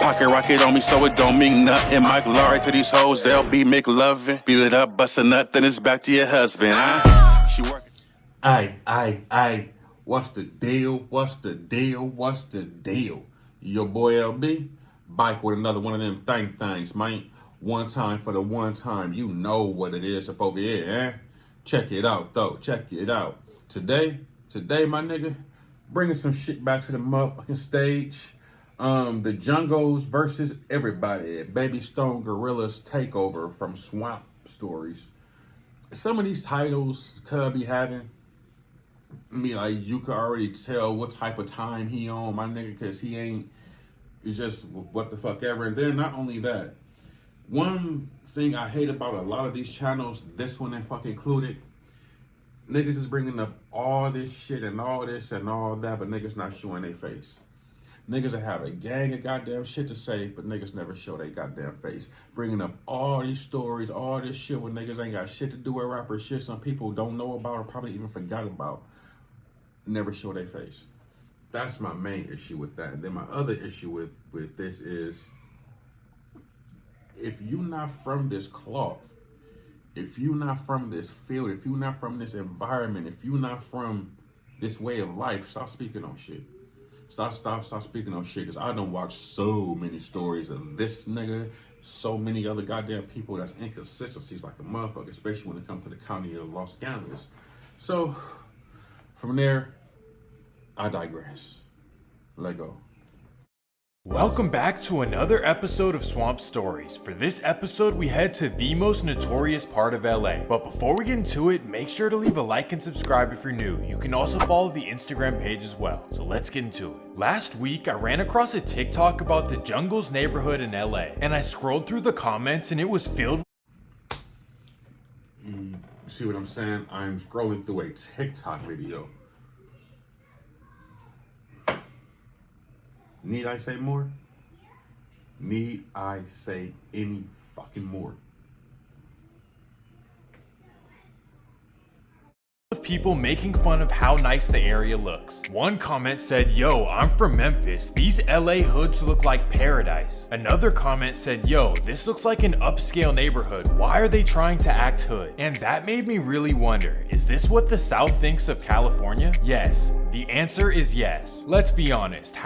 pocket rocket on me, so it don't mean nothing. Mike Laurie to these hoes, LB McLovin. Beat it up, bust a nut, then it's back to your husband, huh? She working. Aye. What's the deal? What's the deal? Your boy LB, back with another one of them things, man. One time for the one time. You know what it is up over here, eh? Check it out, though. Check it out. Today, my nigga, bringing some shit back to the motherfucking stage. The Jungles versus everybody. Baby Stone Gorilla's takeover from Swamp Stories. Some of these titles could be having. I mean, like, you could already tell what type of time he on, my nigga, because he ain't, it's just what the fuck ever. And then not only that, one thing I hate about a lot of these channels, this one included, niggas is bringing up all this shit and all this and all that, but niggas not showing their face. Niggas that have a gang of goddamn shit to say, but niggas never show their goddamn face. Bringing up all these stories, all this shit when niggas ain't got shit to do with rapper shit some people don't know about or probably even forgot about. Never show their face. That's my main issue with that. And then my other issue with this is, if you're not from this cloth, if you're not from this field, if you're not from this environment, if you're not from this way of life, stop speaking on shit. Stop speaking on shit, because I done watched so many stories of this nigga, so many other goddamn people that's inconsistencies like a motherfucker, especially when it comes to the county of Los Angeles. So, from there, I digress. Let go. Welcome back to another episode of Swamp Stories. For this episode, we head to the most notorious part of LA. But before we get into it, make sure to leave a like and subscribe if you're new. You can also follow the Instagram page as well. So let's get into it. Last week, I ran across a TikTok about the Jungles neighborhood in LA, and I scrolled through the comments and it was filled. See what I'm saying? I'm scrolling through a TikTok video. Need I say more? Need I say any fucking more? Of people making fun of how nice the area looks. One comment said, "Yo, I'm from Memphis. These LA hoods look like paradise." Another comment said, "Yo, this looks like an upscale neighborhood. Why are they trying to act hood?" And that made me really wonder, is this what the South thinks of California? Yes. The answer is yes. Let's be honest.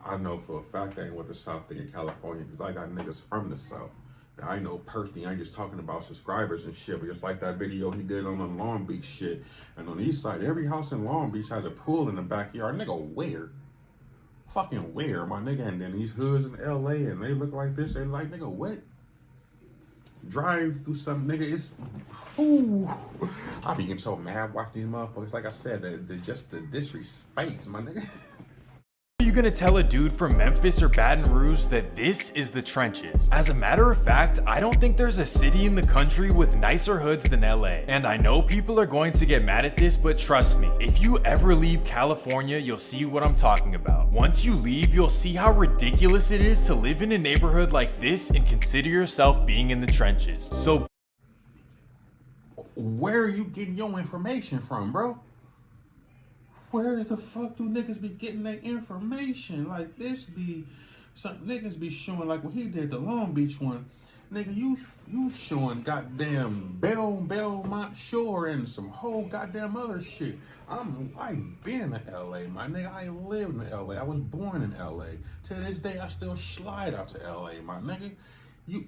I know for a fact that ain't what the South think of California, because I got niggas from the South that I know personally. I ain't just talking about subscribers and shit, but just like that video he did on the Long Beach shit. And on the east side, every house in Long Beach has a pool in the backyard. Nigga, where? Fucking where, my nigga? And then these hoods in LA and they look like this. They like, nigga, what? Drive through some nigga, it's, ooh. I be getting so mad watching these motherfuckers. Like I said, just the disrespect, my nigga. Are you gonna tell a dude from Memphis or Baton Rouge that this is the trenches? As a matter of fact, I don't think there's a city in the country with nicer hoods than LA. And I know people are going to get mad at this, but trust me, if you ever leave California, you'll see what I'm talking about. Once you leave, you'll see how ridiculous it is to live in a neighborhood like this and consider yourself being in the trenches. So, where are you getting your information from, bro? Where the fuck do niggas be getting their information? Like, this be, some niggas be showing, like when he did the Long Beach one, nigga, you showing goddamn Belmont Shore and some whole goddamn other shit. I've been to LA, my nigga. I lived in LA. I was born in LA. To this day, I still slide out to LA, my nigga. You...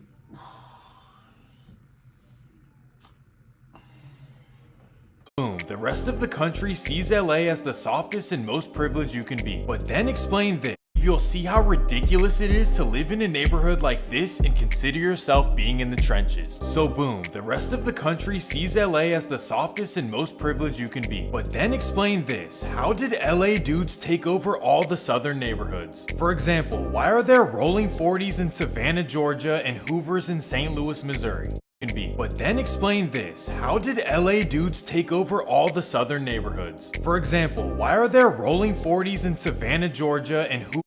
Boom, the rest of the country sees LA as the softest and most privileged you can be. But then explain this. You'll see how ridiculous it is to live in a neighborhood like this and consider yourself being in the trenches. So boom, the rest of the country sees LA as the softest and most privileged you can be. But then explain this. How did LA dudes take over all the southern neighborhoods? For example, why are there rolling 40s in Savannah, Georgia and Hoovers in St. Louis, Missouri? Be. But then explain this. How did LA dudes take over all the southern neighborhoods? For example, why are there rolling 40s in Savannah, Georgia and who?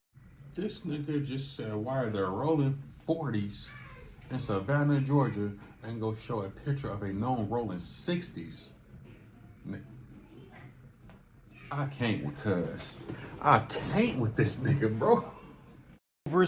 This nigga just said, why are there rolling 40s in Savannah, Georgia, and go show a picture of a known rolling 60s? I can't with cuz. I can't with this nigga, bro.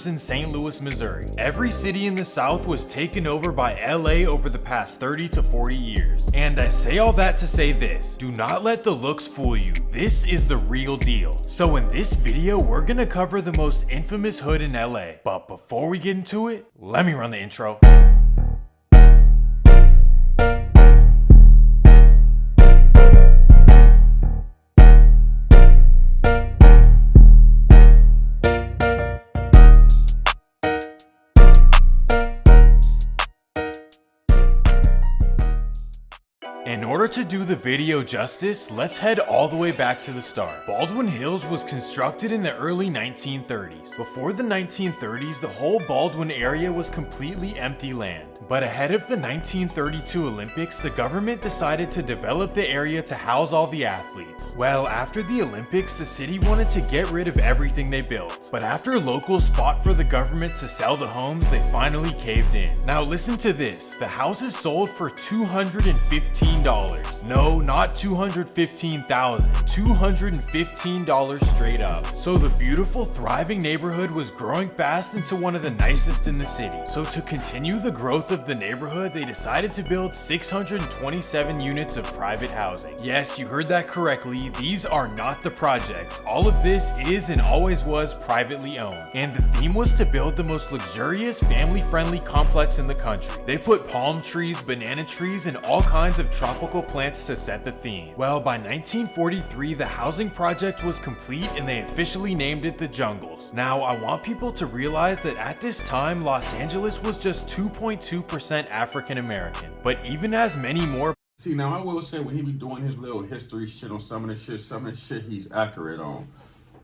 In St. Louis, Missouri. Every city in the South was taken over by LA over the past 30 to 40 years. And I say all that to say this: do not let the looks fool you. This is the real deal. So in this video, we're gonna cover the most infamous hood in LA. But before we get into it, let me run the intro. In order to do the video justice, let's head all the way back to the start. Baldwin Hills was constructed in the early 1930s. Before the 1930s, the whole Baldwin area was completely empty land. But ahead of the 1932 Olympics, the government decided to develop the area to house all the athletes. Well, after the Olympics, the city wanted to get rid of everything they built. But after locals fought for the government to sell the homes, they finally caved in. Now listen to this: the houses sold for $215. No, not $215,000. $215 straight up. So the beautiful, thriving neighborhood was growing fast into one of the nicest in the city. So to continue the growth of the neighborhood, they decided to build 627 units of private housing. Yes, you heard that correctly. These are not the projects. All of this is and always was privately owned. And the theme was to build the most luxurious, family-friendly complex in the country. They put palm trees, banana trees, and all kinds of tropical plants to set the theme. Well, by 1943, the housing project was complete and they officially named it the Jungles. Now, I want people to realize that at this time, Los Angeles was just 2.2% African American. But even as many more. See, now I will say when he be doing his little history shit on some of the shit he's accurate on.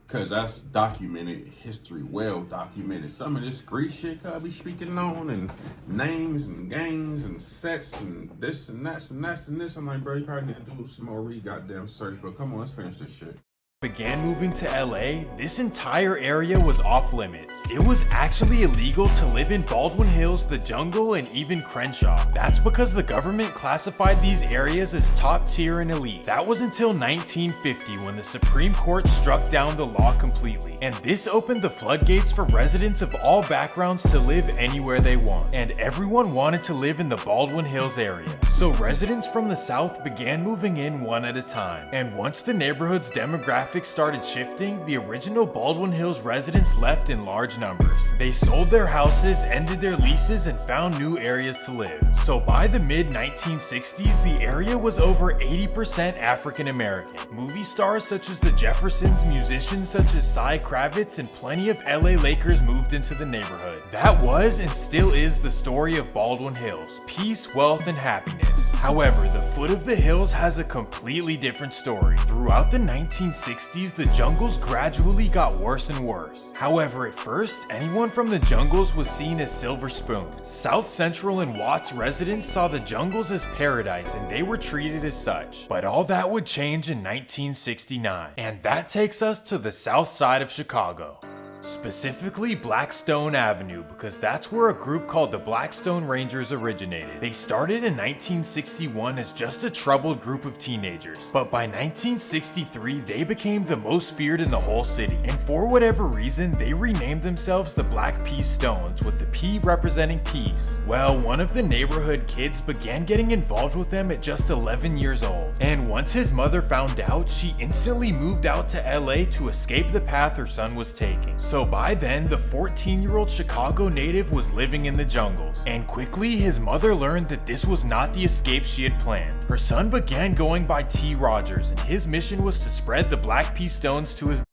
Cause that's documented history, well documented. Some of this street shit I be speaking on, and names and gangs and sets and this and that and that and this. I'm like, bro, you probably need to do some more goddamn search, but come on, let's finish this shit. Began moving to LA, this entire area was off limits. It was actually illegal to live in Baldwin Hills, the Jungle, and even Crenshaw. That's because the government classified these areas as top tier and elite. That was until 1950 when the Supreme Court struck down the law completely. And this opened the floodgates for residents of all backgrounds to live anywhere they want. And everyone wanted to live in the Baldwin Hills area. So residents from the South began moving in one at a time. And once the neighborhood's demographics started shifting, the original Baldwin Hills residents left in large numbers. They sold their houses, ended their leases, and found new areas to live. So by the mid-1960s, the area was over 80% African American. Movie stars such as the Jeffersons, musicians such as Cy Kravitz, and plenty of LA Lakers moved into the neighborhood. That was and still is the story of Baldwin Hills: peace, wealth, and happiness. However, the foot of the hills has a completely different story. Throughout the 1960s, the Jungles gradually got worse and worse. However, at first, anyone from the Jungles was seen as silver spoons. South Central and Watts residents saw the Jungles as paradise and they were treated as such. But all that would change in 1969. And that takes us to the south side of Chicago. Specifically Blackstone Avenue, because that's where a group called the Blackstone Rangers originated. They started in 1961 as just a troubled group of teenagers, but by 1963 they became the most feared in the whole city, and for whatever reason they renamed themselves the Black Peace Stones, with the P representing peace. Well, one of the neighborhood kids began getting involved with them at just 11 years old, and once his mother found out, she instantly moved out to LA to escape the path her son was taking. So by then, the 14-year-old Chicago native was living in the Jungles, and quickly his mother learned that this was not the escape she had planned. Her son began going by T. Rogers, and his mission was to spread the Black Peace Stones to his...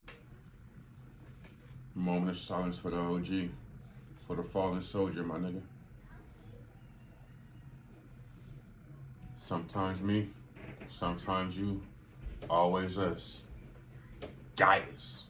Moment of silence for the OG, for the fallen soldier, my nigga. Sometimes me, sometimes you, always us. Guys.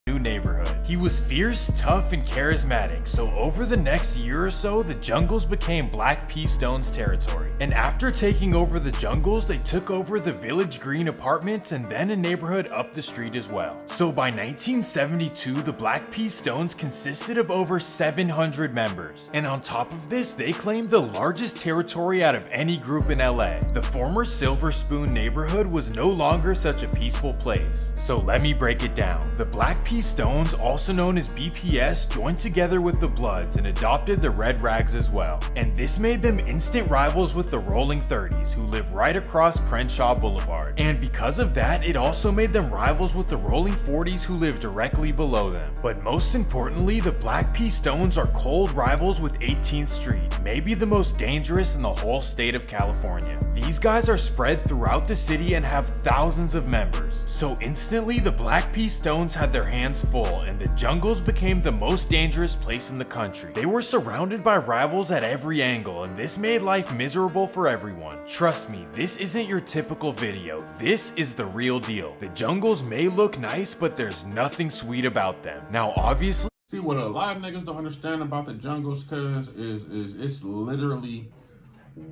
New neighborhood. He was fierce, tough, and charismatic, so over the next year or so, the Jungles became Black P. Stone's territory. And after taking over the Jungles, they took over the Village Green apartments and then a neighborhood up the street as well. So by 1972, the Black P. Stones consisted of over 700 members. And on top of this, they claimed the largest territory out of any group in LA. The former Silver Spoon neighborhood was no longer such a peaceful place. So let me break it down. The Black P. Stones, also known as BPS, joined together with the Bloods and adopted the Red Rags as well. And this made them instant rivals with the Rolling 30s, who live right across Crenshaw Boulevard. And because of that, it also made them rivals with the Rolling 40s, who live directly below them. But most importantly, the Black P. Stones are cold rivals with 18th Street, maybe the most dangerous in the whole state of California. These guys are spread throughout the city and have thousands of members. So instantly, the Black P. Stones had their hands full, and the Jungles became the most dangerous place in the country. They were surrounded by rivals at every angle, and this made life miserable for everyone. Trust me, this isn't your typical video. This is the real deal. The Jungles may look nice, but there's nothing sweet about them. Now, obviously, See, what a lot of niggas don't understand about the Jungles, cuz, is it's literally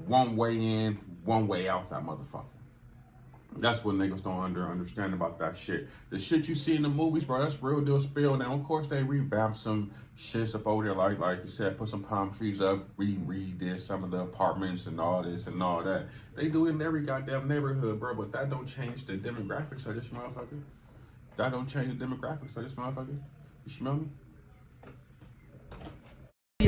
one way in, one way out that motherfucker. That's what niggas don't understand about that shit. The shit you see in the movies, bro, that's real deal spill. Now, of course, they revamped some shits up over there, like you said, put some palm trees up, redid some of the apartments and all this and all that. They do it in every goddamn neighborhood, bro, but that don't change the demographics of this motherfucker. That don't change the demographics of this motherfucker. You smell me?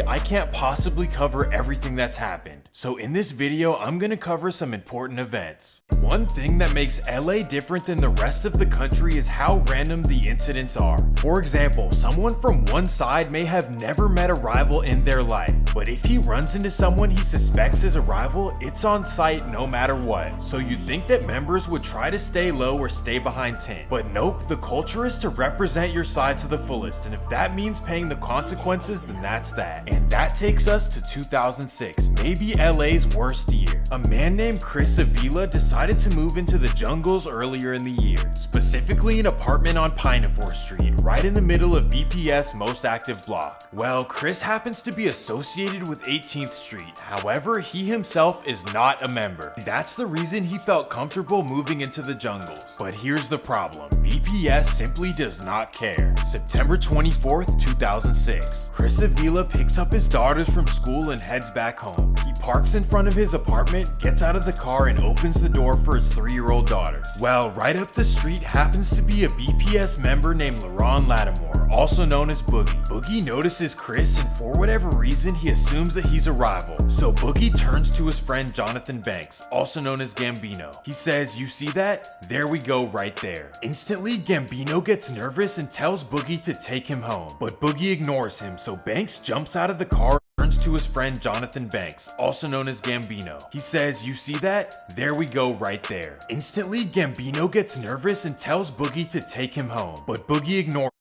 I can't possibly cover everything that's happened. So in this video, I'm gonna cover some important events. One thing that makes LA different than the rest of the country is how random the incidents are. For example, someone from one side may have never met a rival in their life, but if he runs into someone he suspects is a rival, it's on sight no matter what. So you'd think that members would try to stay low or stay behind tint. But nope, the culture is to represent your side to the fullest, and if that means paying the consequences, then that's that. And that takes us to 2006, maybe LA's worst year. A man named Chris Avila decided to move into the Jungles earlier in the year, specifically an apartment on Pinafore Street, right in the middle of BPS' most active block. Well, Chris happens to be associated with 18th Street, however, he himself is not a member. That's the reason he felt comfortable moving into the Jungles. But here's the problem, BPS simply does not care. September 24th, 2006, Chris Avila picks up his daughters from school and heads back home. He parks in front of his apartment, gets out of the car, and opens the door for his 3-year-old daughter. Well, right up the street happens to be a BPS member named LaRon Lattimore, also known as Boogie. Boogie notices Chris, and for whatever reason, he assumes that he's a rival. So Boogie turns to his friend Jonathan Banks, also known as Gambino. He says, "You see that? There we go right there." Instantly, Gambino gets nervous and tells Boogie to take him home, but Boogie ignores him, so Banks jumps out of the car, turns to his friend Jonathan Banks, also known as Gambino. He says, "You see that? There we go right there." Instantly, Gambino gets nervous and tells Boogie to take him home, but Boogie ignores him,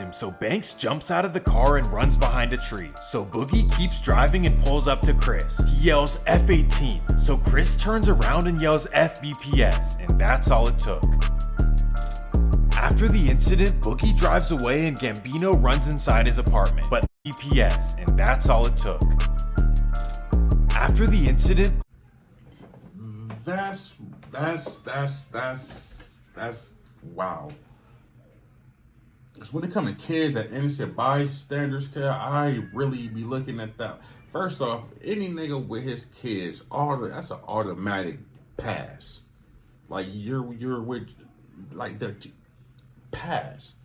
so Banks jumps out of the car and runs behind a tree. So Boogie keeps driving and pulls up to Chris. He yells F18, so Chris turns around and yells FBPS, and that's all it took. After the incident, Boogie drives away and Gambino runs inside his apartment, but BPS, and that's all it took. After the incident, That's wow. Because when it comes to kids and innocent bystanders, I really be looking at that. First off, any nigga with his kids, that's an automatic pass. Like you're with, like the pass.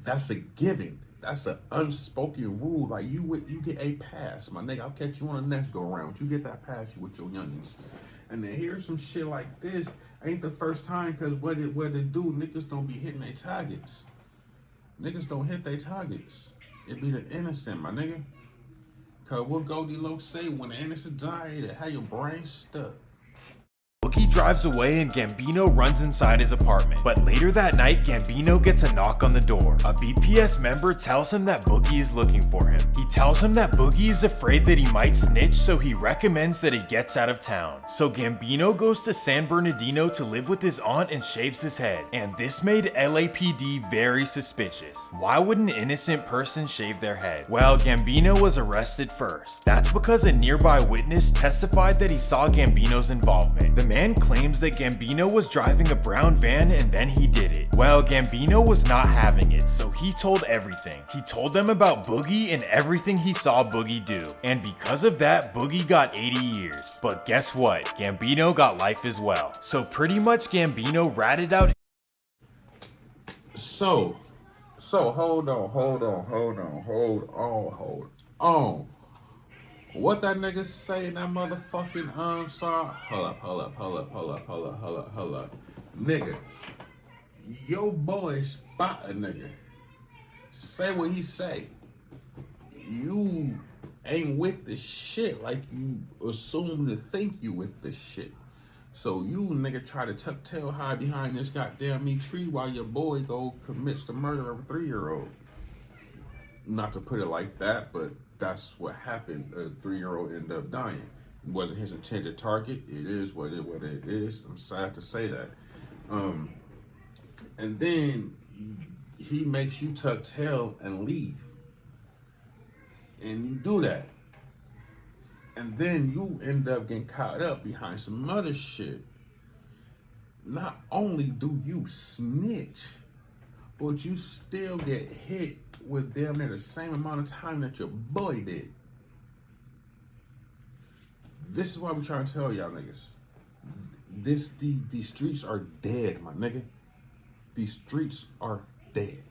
That's a given. That's an unspoken rule. Like you get a pass, my nigga. I'll catch you on the next go around. You get that pass, you with your youngins. And then hear some shit like this ain't the first time, because what it do, niggas don't be hitting their targets. Niggas don't hit their targets. It be the innocent, my nigga. Cause what Goldilocks say when the innocent die, it have your brain stuck. Boogie drives away and Gambino runs inside his apartment. But later that night, Gambino gets a knock on the door. A BPS member tells him that Boogie is looking for him. He tells him that Boogie is afraid that he might snitch, so he recommends that he gets out of town. So Gambino goes to San Bernardino to live with his aunt and shaves his head. And this made LAPD very suspicious. Why would an innocent person shave their head? Well, Gambino was arrested first. That's because a nearby witness testified that he saw Gambino's involvement. The man claims that Gambino was driving a brown van and then he did it. Well, Gambino was not having it, so he told everything. He told them about Boogie and everything he saw Boogie do. And because of that, Boogie got 80 years. But guess what? Gambino got life as well. So pretty much Gambino ratted out. So hold on. What that nigga say in that motherfucking song? Hold up. Nigga, your boy spot a nigga. Say what he say. You ain't with the shit like you assume to think you with the shit. So you nigga try to tuck tail hide behind this goddamn me tree while your boy go commits the murder of a 3-year-old. Not to put it like that, but that's what happened. A 3-year-old ended up dying. It wasn't his intended target. It is what it is. I'm sad to say that. And then he makes you tuck tail and leave. And you do that. And then you end up getting caught up behind some other shit. Not only do you snitch, but you still get hit with damn near the same amount of time that your boy did. This is why we trying to tell y'all niggas. These streets are dead, my nigga. These streets are dead.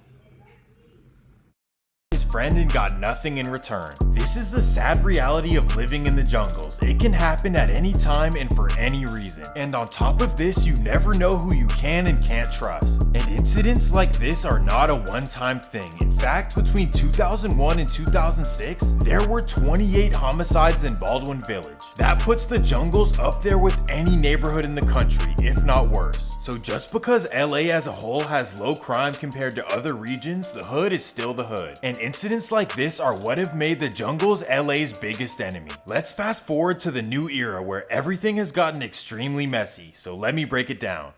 His friend and got nothing in return. This is the sad reality of living in the jungles. It can happen at any time and for any reason. And on top of this, you never know who you can and can't trust. And incidents like this are not a one-time thing. In fact, between 2001 and 2006, there were 28 homicides in Baldwin Village. That puts the jungles up there with any neighborhood in the country, if not worse. So just because LA as a whole has low crime compared to other regions, the hood is still the hood. And incidents like this are what have made the jungles LA's biggest enemy. Let's fast forward to the new era where everything has gotten extremely messy, so let me break it down.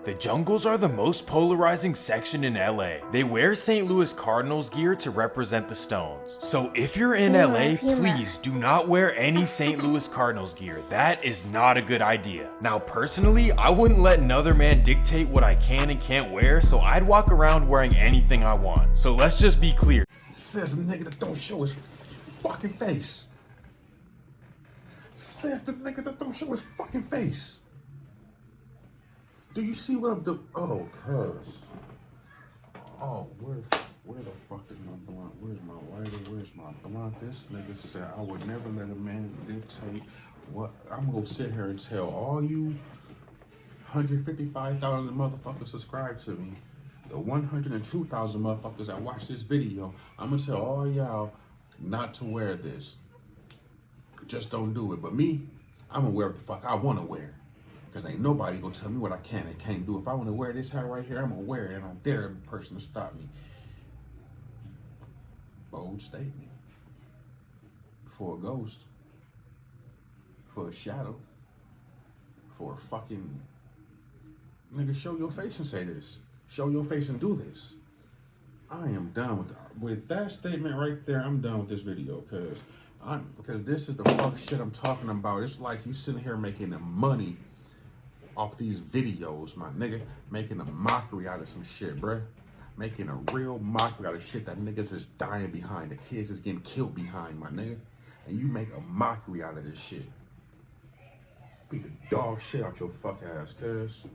The jungles are the most polarizing section in LA. They wear St. Louis Cardinals gear to represent the Stones. So if you're in LA, please do not wear any St. Louis Cardinals gear. That is not a good idea. Now personally, I wouldn't let another man dictate what I can and can't wear, so I'd walk around wearing anything I want. So let's just be clear. Says the nigga that don't show his fucking face. Says the nigga that don't show his fucking face. Do you see what I'm doing? Oh, cuz. Oh, where the fuck is my blunt? Where's my lighter? Where's my blunt? This nigga said I would never let a man dictate what. I'm gonna sit here and tell all you 155,000 motherfuckers subscribe to me. The 102,000 motherfuckers that watch this video, I'm gonna tell all y'all not to wear this. Just don't do it. But me, I'm gonna wear what the fuck I wanna wear. Because ain't nobody gonna tell me what I can and can't do. If I wanna wear this hat right here, I'm gonna wear it, and I dare every person to stop me. Bold statement. For a ghost. For a shadow. For a fucking... Nigga, show your face and say this. Show your face and do this. I am done with that statement right there. I'm done with this video because this is the fuck shit I'm talking about. It's like you sitting here making the money off these videos, my nigga, making a mockery out of some shit, bruh. Making a real mockery out of shit that niggas is dying behind, the kids is getting killed behind, my nigga. And you make a mockery out of this shit. Beat the dog shit out your fuck ass, cuz.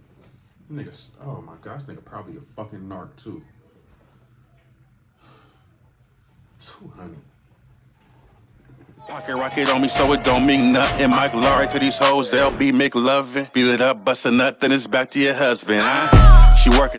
Niggas, oh my gosh, nigga probably a fucking narc too. 200. Pocket rocket on me, so it don't mean nothing. Mike Laurie to these hoes, they'll be McLovin'. Beat it up, bust a nut, then it's back to your husband, huh? She working.